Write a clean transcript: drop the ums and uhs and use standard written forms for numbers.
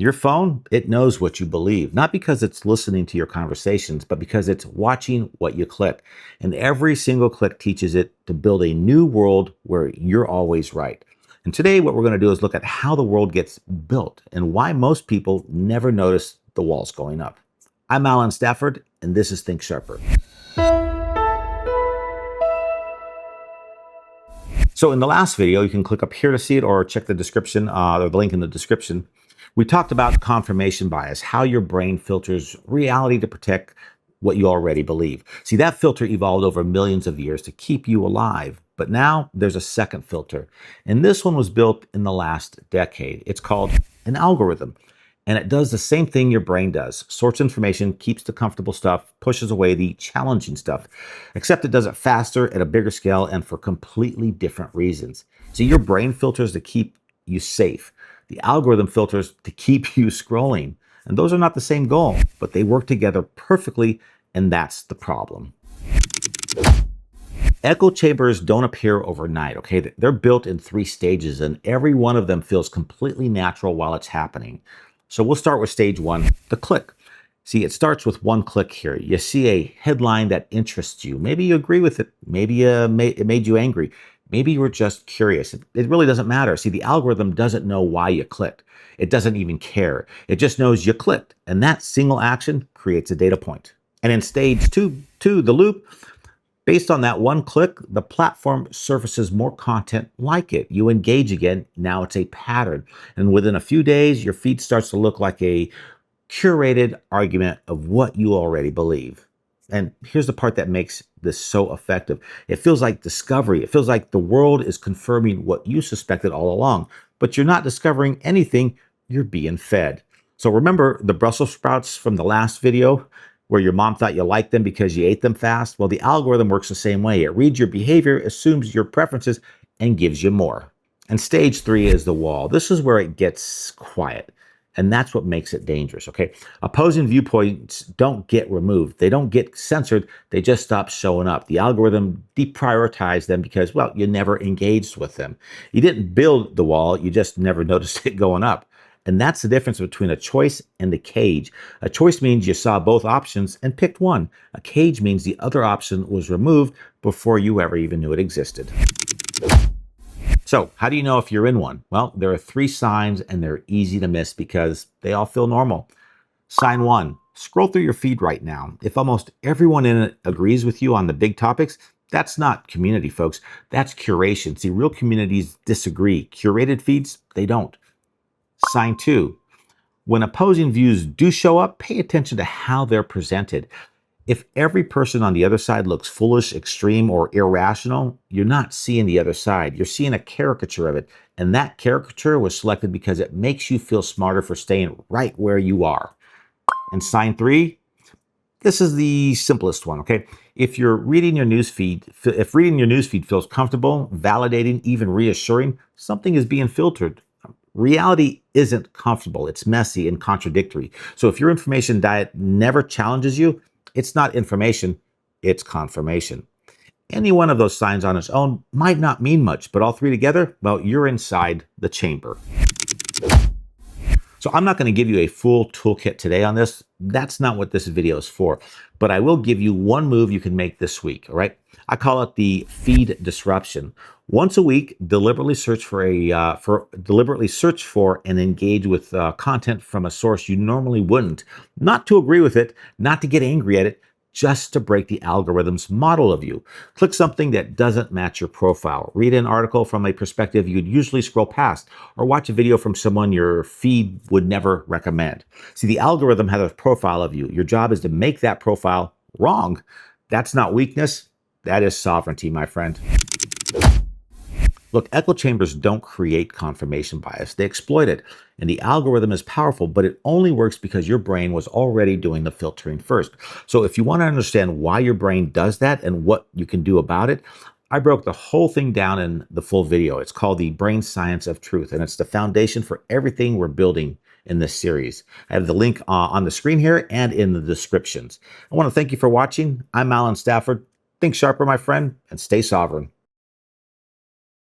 Your phone, it knows what you believe, not because it's listening to your conversations, but because it's watching what you click. And every single click teaches it to build a new world where you're always right. And today, what we're going to do is look at how the world gets built and why most people never notice the walls going up. I'm Alan Stafford, and this is Think Sharper. So in the last video, you can click up here to see it or check the description or the link in the description. We talked about confirmation bias, how your brain filters reality to protect what you already believe. See, that filter evolved over millions of years to keep you alive. But now there's a second filter. And this one was built in the last decade. It's called an algorithm. And it does the same thing your brain does. Sorts information, keeps the comfortable stuff, pushes away the challenging stuff. Except it does it faster, at a bigger scale, and for completely different reasons. See, your brain filters to keep you safe. The algorithm filters to keep you scrolling. And those are not the same goal, but they work together perfectly, and that's the problem. Echo chambers don't appear overnight, okay? They're built in 3 stages, and every one of them feels completely natural while it's happening. So we'll start with stage 1, the click. See, it starts with one click here. You see a headline that interests you. Maybe you agree with it. Maybe it made you angry. Maybe you were just curious. It really doesn't matter. See, the algorithm doesn't know why you clicked. It doesn't even care. It just knows you clicked. And that single action creates a data point. And in stage 2, the loop, based on that one click, the platform surfaces more content like it. You engage again. Now it's a pattern. And within a few days, your feed starts to look like a curated argument of what you already believe. And here's the part that makes this so effective. It feels like discovery. It feels like the world is confirming what you suspected all along. But you're not discovering anything. You're being fed. So remember the Brussels sprouts from the last video, where your mom thought you liked them because you ate them fast? Well, the algorithm works the same way. It reads your behavior, assumes your preferences, and gives you more. And stage 3 is the wall. This is where it gets quiet. And that's what makes it dangerous, okay? Opposing viewpoints don't get removed. They don't get censored. They just stop showing up. The algorithm deprioritized them because, well, you never engaged with them. You didn't build the wall. You just never noticed it going up. And that's the difference between a choice and a cage. A choice means you saw both options and picked one. A cage means the other option was removed before you ever even knew it existed. So how do you know if you're in one? Well, there are 3 signs, and they're easy to miss because they all feel normal. Sign 1, scroll through your feed right now. If almost everyone in it agrees with you on the big topics, that's not community, folks. That's curation. See, real communities disagree. Curated feeds, they don't. Sign 2, when opposing views do show up, pay attention to how they're presented. If every person on the other side looks foolish, extreme, or irrational, you're not seeing the other side. You're seeing a caricature of it. And that caricature was selected because it makes you feel smarter for staying right where you are. And sign 3, this is the simplest one, okay? If reading your newsfeed feels comfortable, validating, even reassuring, something is being filtered. Reality isn't comfortable. It's messy and contradictory. So if your information diet never challenges you, it's not information, it's confirmation. Any one of those signs on its own might not mean much, but all 3 together, well, you're inside the chamber. So I'm not going to give you a full toolkit today on this. That's not what this video is for. But I will give you one move you can make this week, all right? I call it the feed disruption. Once a week, deliberately search for and engage with content from a source you normally wouldn't. Not to agree with it, not to get angry at it, just to break the algorithm's model of you. Click something that doesn't match your profile. Read an article from a perspective you'd usually scroll past, or watch a video from someone your feed would never recommend. See, the algorithm has a profile of you. Your job is to make that profile wrong. That's not weakness. That is sovereignty, my friend. Look, echo chambers don't create confirmation bias. They exploit it. And the algorithm is powerful, but it only works because your brain was already doing the filtering first. So if you want to understand why your brain does that and what you can do about it, I broke the whole thing down in the full video. It's called the Brain Science of Truth, and it's the foundation for everything we're building in this series. I have the link on the screen here and in the descriptions. I want to thank you for watching. I'm Alan Stafford. Think sharper, my friend, and stay sovereign.